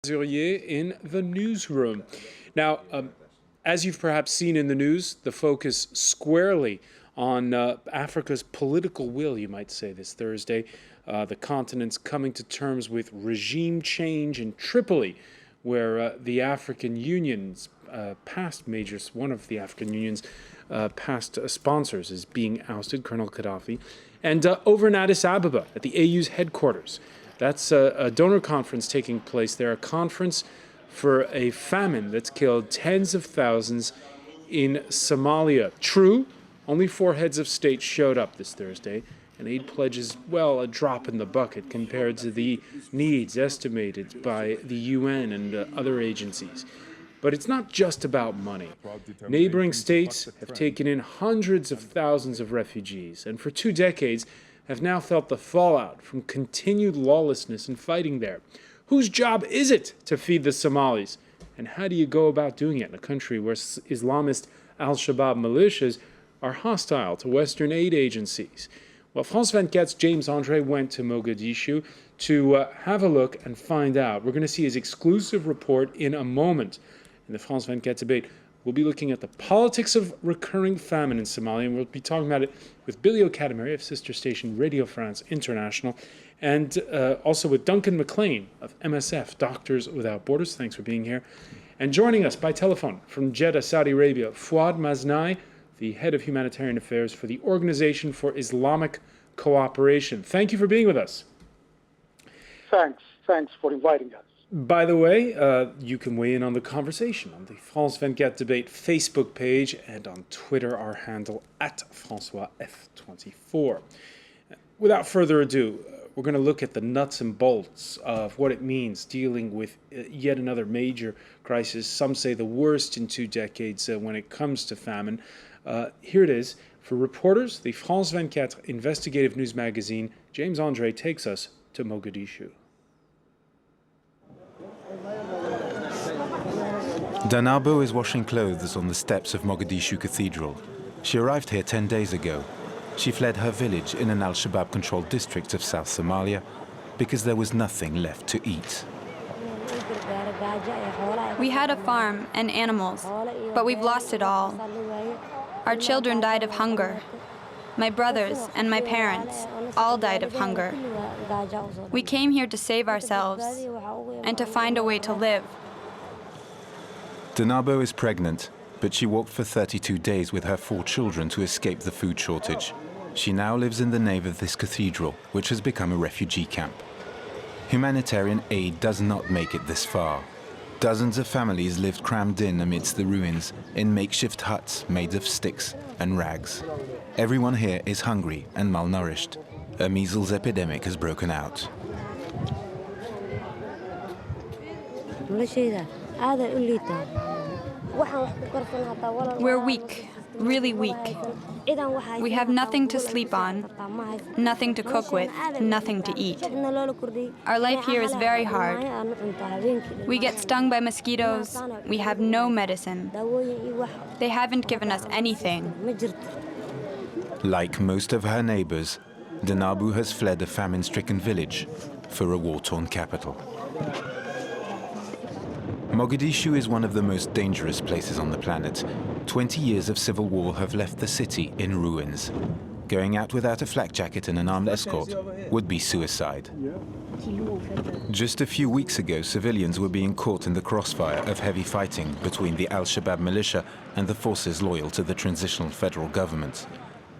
In the newsroom. Now, as you've perhaps seen in the news, the focus squarely on Africa's political will, you might say, this Thursday. The continent's coming to terms with regime change in Tripoli, where the African Union's one of the African Union's past sponsors is being ousted, Colonel Gaddafi. And over in Addis Ababa, at the AU's headquarters, that's a donor conference taking place there, a conference for a famine that's killed tens of thousands in Somalia. True, only 4 heads of state showed up this Thursday, and aid pledges, well, a drop in the bucket compared to the needs estimated by the UN and other agencies. But it's not just about money. Neighboring states have taken in hundreds of thousands of refugees, and for 2 decades have now felt the fallout from continued lawlessness and fighting there. Whose job is it to feed the Somalis? And how do you go about doing it in a country where Islamist al-Shabaab militias are hostile to Western aid agencies? Well, France 24's James Andre went to Mogadishu to have a look and find out. We're going to see his exclusive report in a moment. In the France 24 debate, we'll be looking at the politics of recurring famine in Somalia, and we'll be talking about it with Billy O'Cadamary of sister station Radio France International, and also with Duncan McLean of MSF, Doctors Without Borders. Thanks for being here. And joining us by telephone from Jeddah, Saudi Arabia, Fouad Maznai, the head of humanitarian affairs for the Organization for Islamic Cooperation. Thank you for being with us. Thanks for inviting us. By the way, you can weigh in on the conversation on the France 24 Debate Facebook page and on Twitter, our handle @FrancoisF24. Without further ado, we're going to look at the nuts and bolts of what it means dealing with yet another major crisis. Some say the worst in 2 decades when it comes to famine. Here it is. For reporters, the France 24 investigative news magazine, James Andre takes us to Mogadishu. Danabo is washing clothes on the steps of Mogadishu Cathedral. She arrived here 10 days ago. She fled her village in an al-Shabaab-controlled district of South Somalia because there was nothing left to eat. We had a farm and animals, but we've lost it all. Our children died of hunger. My brothers and my parents all died of hunger. We came here to save ourselves and to find a way to live. Danabo is pregnant, but she walked for 32 days with her 4 children to escape the food shortage. She now lives in the nave of this cathedral, which has become a refugee camp. Humanitarian aid does not make it this far. Dozens of families lived crammed in amidst the ruins, in makeshift huts made of sticks and rags. Everyone here is hungry and malnourished. A measles epidemic has broken out. We're weak, really weak. We have nothing to sleep on, nothing to cook with, nothing to eat. Our life here is very hard. We get stung by mosquitoes. We have no medicine. They haven't given us anything. Like most of her neighbors, Danabo has fled a famine-stricken village for a war-torn capital. Mogadishu is one of the most dangerous places on the planet. 20 years of civil war have left the city in ruins. Going out without a flak jacket and an armed escort would be suicide. Just a few weeks ago, civilians were being caught in the crossfire of heavy fighting between the al-Shabaab militia and the forces loyal to the transitional federal government.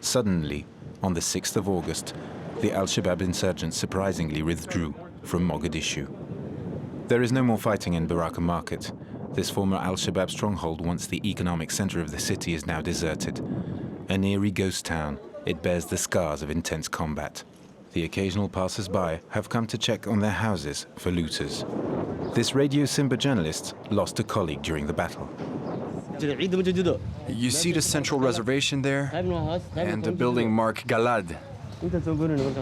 Suddenly, on the 6th of August, the al-Shabaab insurgents surprisingly withdrew from Mogadishu. There is no more fighting in Baraka Market. This former al-Shabaab stronghold, once the economic center of the city, is now deserted. An eerie ghost town, it bears the scars of intense combat. The occasional passers-by have come to check on their houses for looters. This Radio Simba journalist lost a colleague during the battle. You see the central reservation there? And the building marked Galad.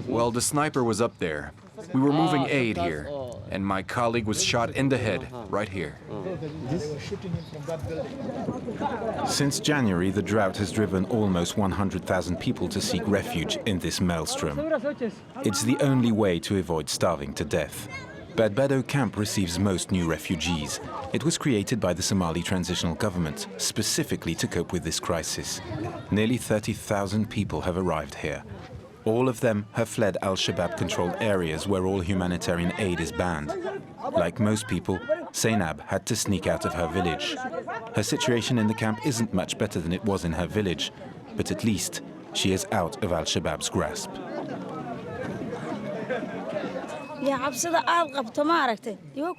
Well, the sniper was up there. We were moving aid here, and my colleague was shot in the head, right here. Since January, the drought has driven almost 100,000 people to seek refuge in this maelstrom. It's the only way to avoid starving to death. Badbado camp receives most new refugees. It was created by the Somali Transitional Government specifically to cope with this crisis. Nearly 30,000 people have arrived here. All of them have fled al-Shabaab-controlled areas where all humanitarian aid is banned. Like most people, Zainab had to sneak out of her village. Her situation in the camp isn't much better than it was in her village, but at least she is out of al-Shabaab's grasp.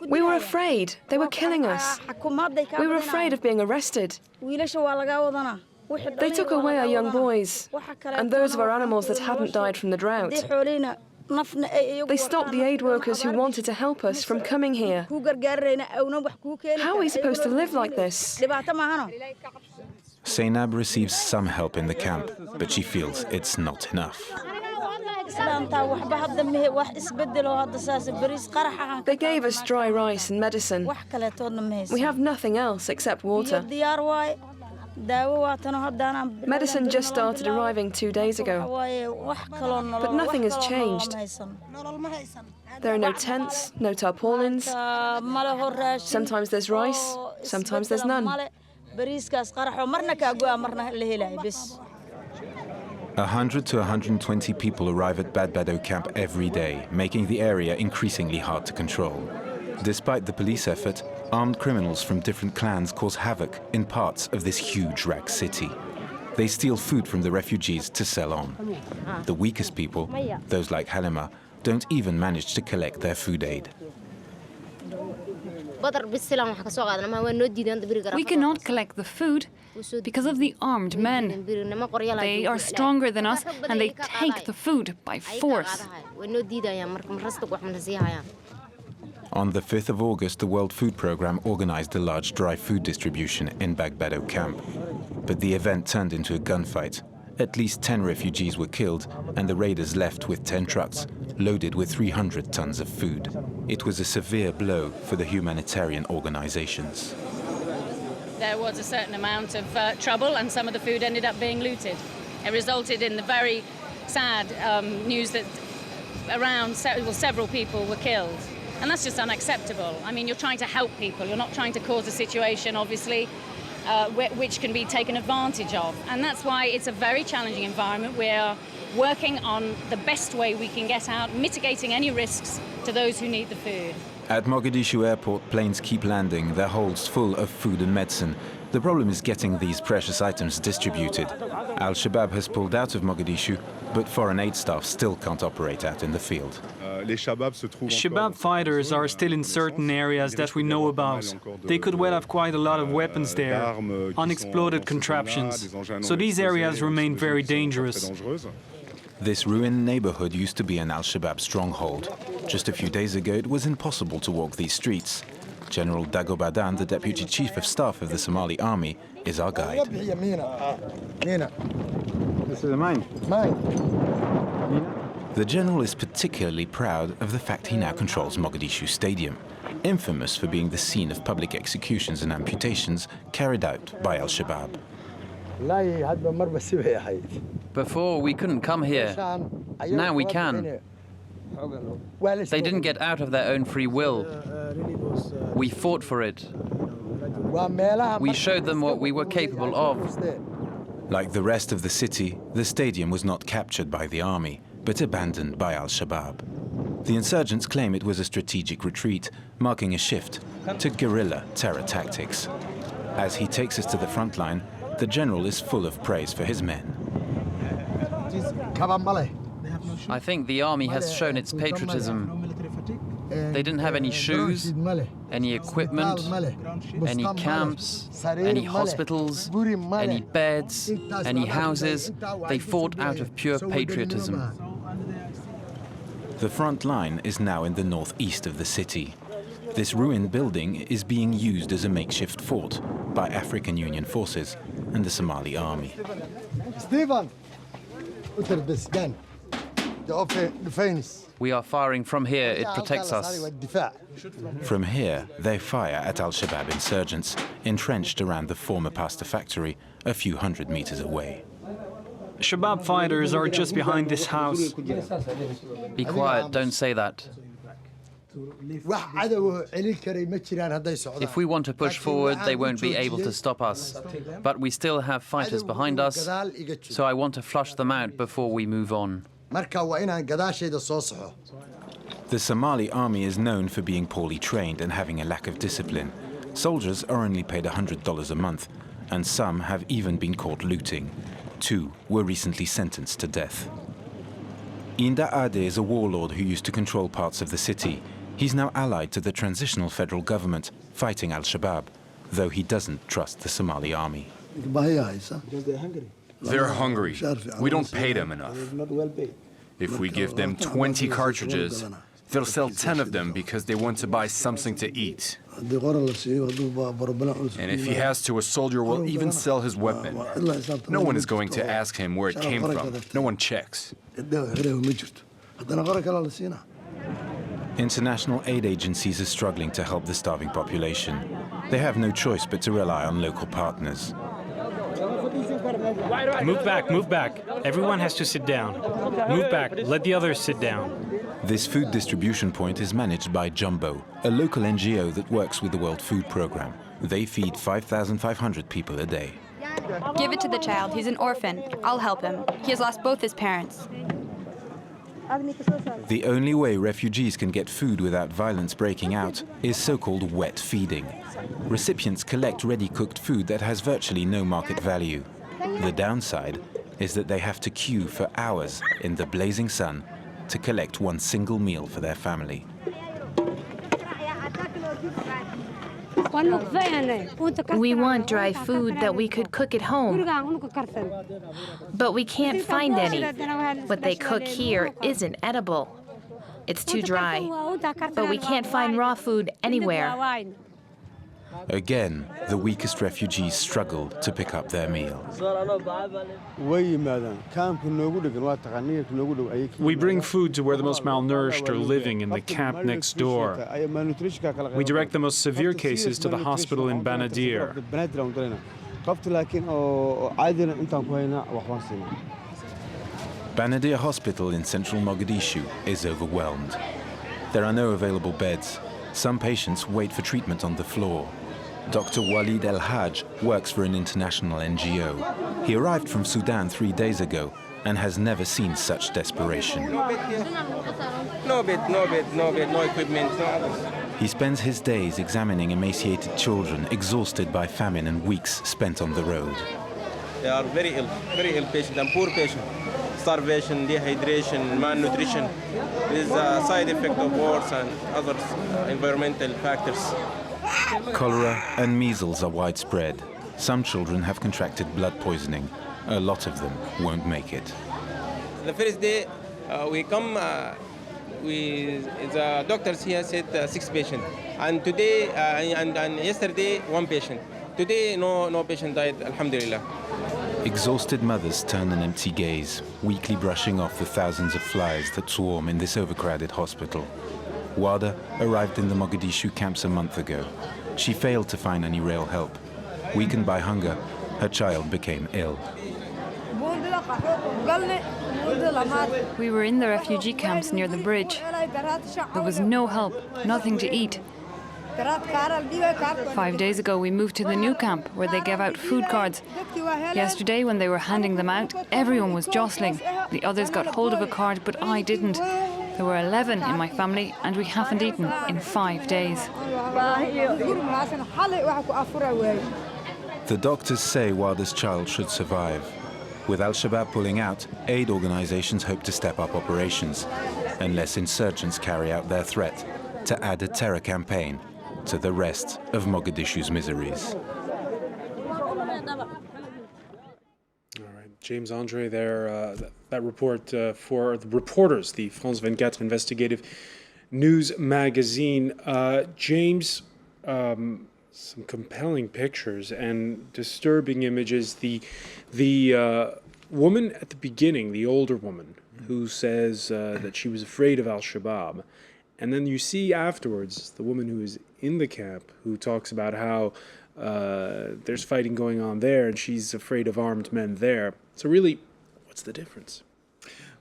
We were afraid. They were killing us. We were afraid of being arrested. They took away our young boys and those of our animals that hadn't died from the drought. They stopped the aid workers who wanted to help us from coming here. How are we supposed to live like this? Zainab receives some help in the camp, but she feels it's not enough. They gave us dry rice and medicine. We have nothing else except water. Medicine just started arriving 2 days ago, but nothing has changed. There are no tents, no tarpaulins. Sometimes there's rice, sometimes there's none. 100 to 120 people arrive at Badbado camp every day, making the area increasingly hard to control. Despite the police effort, armed criminals from different clans cause havoc in parts of this huge Rak city. They steal food from the refugees to sell on. The weakest people, those like Halima, don't even manage to collect their food aid. We cannot collect the food because of the armed men. They are stronger than us and they take the food by force. On the 5th of August, the World Food Programme organized a large dry food distribution in Badbado camp. But the event turned into a gunfight. At least 10 refugees were killed, and the raiders left with 10 trucks, loaded with 300 tons of food. It was a severe blow for the humanitarian organizations. There was a certain amount of trouble, and some of the food ended up being looted. It resulted in the very sad news that several people were killed. And that's just unacceptable. I mean, you're trying to help people. You're not trying to cause a situation, obviously, which can be taken advantage of. And that's why it's a very challenging environment. We are working on the best way we can get out, mitigating any risks to those who need the food. At Mogadishu airport, planes keep landing, their holds full of food and medicine. The problem is getting these precious items distributed. Al-Shabaab has pulled out of Mogadishu, but foreign aid staff still can't operate out in the field. Shabaab fighters are still in certain areas that we know about. They could well have quite a lot of weapons there, unexploded contraptions. So these areas remain very dangerous. This ruined neighborhood used to be an Al-Shabaab stronghold. Just a few days ago, it was impossible to walk these streets. General Dago Badan, the Deputy Chief of Staff of the Somali Army, is our guide. This is mine. The general is particularly proud of the fact he now controls Mogadishu Stadium, infamous for being the scene of public executions and amputations carried out by Al-Shabaab. Before, we couldn't come here. Now we can. They didn't get out of their own free will. We fought for it. We showed them what we were capable of. Like the rest of the city, the stadium was not captured by the army, but abandoned by Al-Shabaab. The insurgents claim it was a strategic retreat, marking a shift to guerrilla terror tactics. As he takes us to the front line, the general is full of praise for his men. I think the army has shown its patriotism. They didn't have any shoes, any equipment, any camps, any hospitals, any beds, any houses. They fought out of pure patriotism. The front line is now in the northeast of the city. This ruined building is being used as a makeshift fort by African Union forces and the Somali army. We are firing from here, it protects us. From here, they fire at Al-Shabaab insurgents, entrenched around the former pasta factory a few hundred meters away. Shabaab fighters are just behind this house. Be quiet, don't say that. If we want to push forward, they won't be able to stop us. But we still have fighters behind us, so I want to flush them out before we move on. The Somali army is known for being poorly trained and having a lack of discipline. Soldiers are only paid $100 a month, and some have even been caught looting. 2 were recently sentenced to death. Inda Ade is a warlord who used to control parts of the city. He's now allied to the transitional federal government, fighting Al-Shabaab, though he doesn't trust the Somali army. They're hungry. We don't pay them enough. If we give them 20 cartridges, they'll sell 10 of them because they want to buy something to eat. And if he has to, a soldier will even sell his weapon. No one is going to ask him where it came from. No one checks. International aid agencies are struggling to help the starving population. They have no choice but to rely on local partners. Move back, move back. Everyone has to sit down. Move back, let the others sit down. This food distribution point is managed by Jumbo, a local NGO that works with the World Food Programme. They feed 5,500 people a day. Give it to the child. He's an orphan. I'll help him. He has lost both his parents. The only way refugees can get food without violence breaking out is so-called wet feeding. Recipients collect ready-cooked food that has virtually no market value. The downside is that they have to queue for hours in the blazing sun to collect one single meal for their family. We want dry food that we could cook at home, but we can't find any. What they cook here isn't edible. It's too dry, but we can't find raw food anywhere. Again, the weakest refugees struggle to pick up their meal. We bring food to where the most malnourished are living in the camp next door. We direct the most severe cases to the hospital in Banadir. Banadir Hospital in central Mogadishu is overwhelmed. There are no available beds. Some patients wait for treatment on the floor. Dr. Walid El Haj works for an international NGO. He arrived from Sudan 3 days ago and has never seen such desperation. No bed, no equipment, no others. He spends his days examining emaciated children exhausted by famine and weeks spent on the road. They are very ill patients and poor patients. Starvation, dehydration, malnutrition. This is a side effect of wars and other environmental factors. Cholera and measles are widespread. Some children have contracted blood poisoning. A lot of them won't make it. The first day we come, the doctors here said 6 patients. And today and yesterday 1 patient. Today no patient died, alhamdulillah. Exhausted mothers turn an empty gaze, weakly brushing off the thousands of flies that swarm in this overcrowded hospital. Wada arrived in the Mogadishu camps a month ago. She failed to find any real help. Weakened by hunger, her child became ill. We were in the refugee camps near the bridge. There was no help, nothing to eat. 5 days ago we moved to the new camp where they gave out food cards. Yesterday when they were handing them out, everyone was jostling. The others got hold of a card, but I didn't. There were 11 in my family and we haven't eaten in 5 days. The doctors say Wada's child should survive. With Al-Shabaab pulling out, aid organizations hope to step up operations, unless insurgents carry out their threat to add a terror campaign to the rest of Mogadishu's miseries. All right, James Andre there, that report for the reporters, the France 24 investigative news magazine. James, some compelling pictures and disturbing images. The woman at the beginning, the older woman, who says that she was afraid of Al-Shabaab. And then you see afterwards the woman who is in the camp who talks about how there's fighting going on there and she's afraid of armed men there. So really, what's the difference?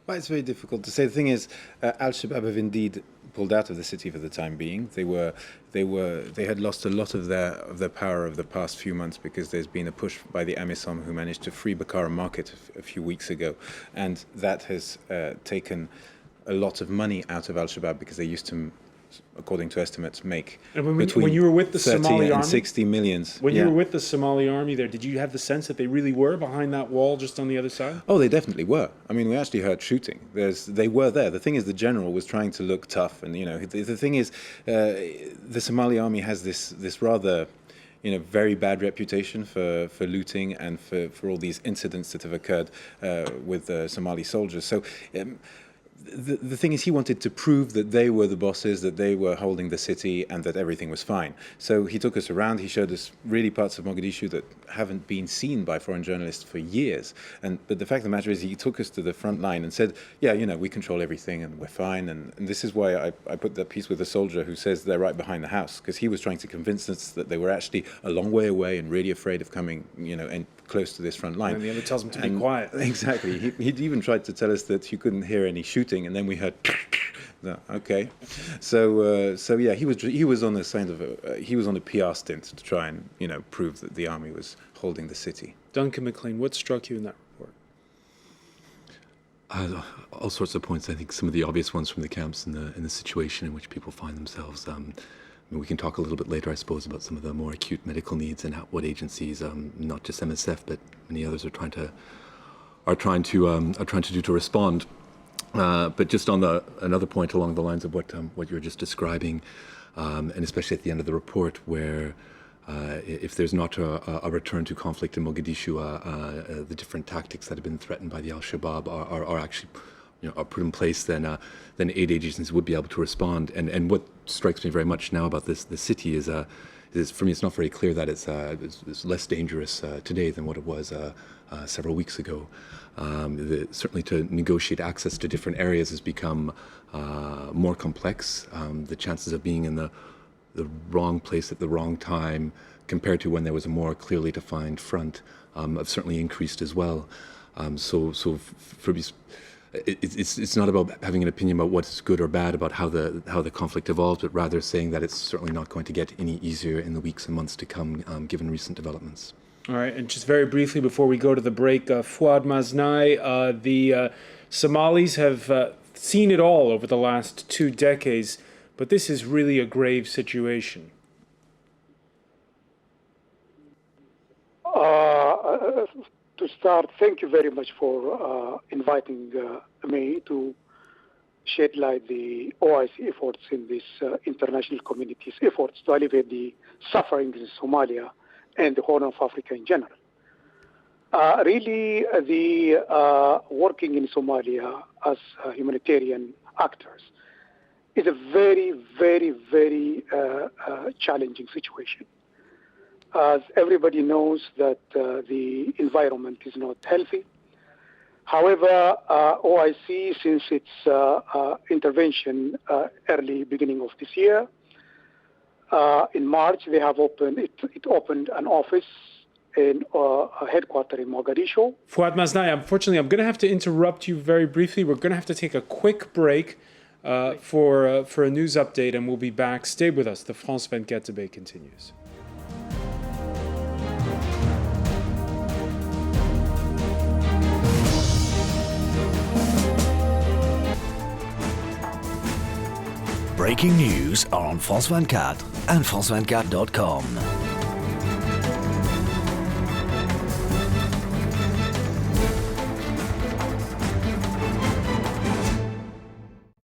Well, it's very difficult to say. The thing is, Al-Shabaab have indeed pulled out of the city for the time being. They had lost a lot of their power over the past few months because there's been a push by the AMISOM, who managed to free Bakara Market a few weeks ago, and that has taken a lot of money out of Al-Shabaab, because they used to, according to estimates, make when you were with the 30 Somali and army, 60 millions. When you were with the Somali army there, did you have the sense that they really were behind that wall just on the other side? Oh, they definitely were. I mean, we actually heard shooting. They were there. The thing is, the general was trying to look tough, and the thing is, the Somali army has this rather, very bad reputation for looting and for all these incidents that have occurred with Somali soldiers. So. The thing is, he wanted to prove that they were the bosses, that they were holding the city, and that everything was fine. So he took us around. He showed us really parts of Mogadishu that haven't been seen by foreign journalists for years. But the fact of the matter is, he took us to the front line and said, yeah, we control everything and we're fine. And this is why I put that piece with a soldier who says they're right behind the house, because he was trying to convince us that they were actually a long way away and really afraid of coming, and close to this front line. And the other tells him to be quiet. Exactly. He'd even tried to tell us that you couldn't hear any shooting, and then we heard. No, okay. So yeah, he was on a PR stint to try and prove that the army was holding the city. Duncan McLean, what struck you in that report? All sorts of points. I think some of the obvious ones from the camps and the situation in which people find themselves. We can talk a little bit later, I suppose, about some of the more acute medical needs and what agencies, not just MSF, but many others are trying to do to respond. But just on another point along the lines of what you were just describing, and especially at the end of the report, where if there's not a return to conflict in Mogadishu, the different tactics that have been threatened by the Al-Shabaab are actually are put in place, then aid agencies would be able to respond. And what strikes me very much now about this city is for me, it's not very clear that it's less dangerous today than what it was several weeks ago. Certainly to negotiate access to different areas has become more complex. The chances of being in the wrong place at the wrong time compared to when there was a more clearly defined front have certainly increased as well. So for me, it's not about having an opinion about what's good or bad about how the conflict evolved, but rather saying that it's certainly not going to get any easier in the weeks and months to come, given recent developments. All right, and just very briefly before we go to the break, Fouad Maznai, the Somalis have seen it all over the last 2 decades, but this is really a grave situation. To start, thank you very much for inviting me to shed light the OIC efforts in this international community's efforts to alleviate the suffering in Somalia and the Horn of Africa in general. Really, the working in Somalia as humanitarian actors is a very, very, very challenging situation. As everybody knows that the environment is not healthy. However, OIC, since its intervention early beginning of this year, in March, they have opened an office in a headquarters in Mogadishu. Fouad Maznai, unfortunately, I'm going to have to interrupt you very briefly. We're going to have to take a quick break for a news update, and we'll be back. Stay with us. The France 24 debate continues. Breaking news are on France 24 and France24.com.